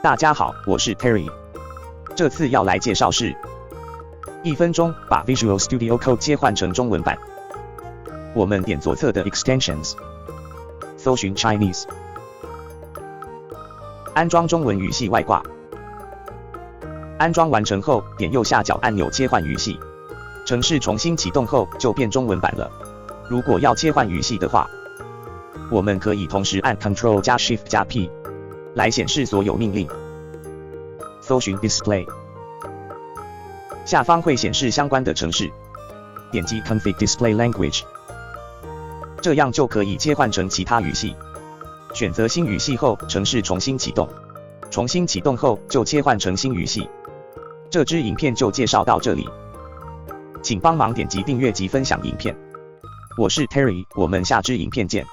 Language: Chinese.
大家好，我是 Terry。这次要来介绍是1分钟把 Visual Studio Code 切换成中文版。我们点左侧的 Extensions， 搜寻 Chinese， 安装中文语系外挂。安装完成后，点右下角按钮切换语系，程式重新启动后就变中文版了。如果要切换语系的话，我们可以同时按 Ctrl 加 Shift 加 P 来显示所有命令。搜寻 Display， 下方会显示相关的程式，点击 Config Display Language， 这样就可以切换成其他语系。选择新语系后，程式重新启动，重新启动后就切换成新语系。这支影片就介绍到这里，请帮忙点击订阅及分享影片。我是 Terry， 我们下支影片见。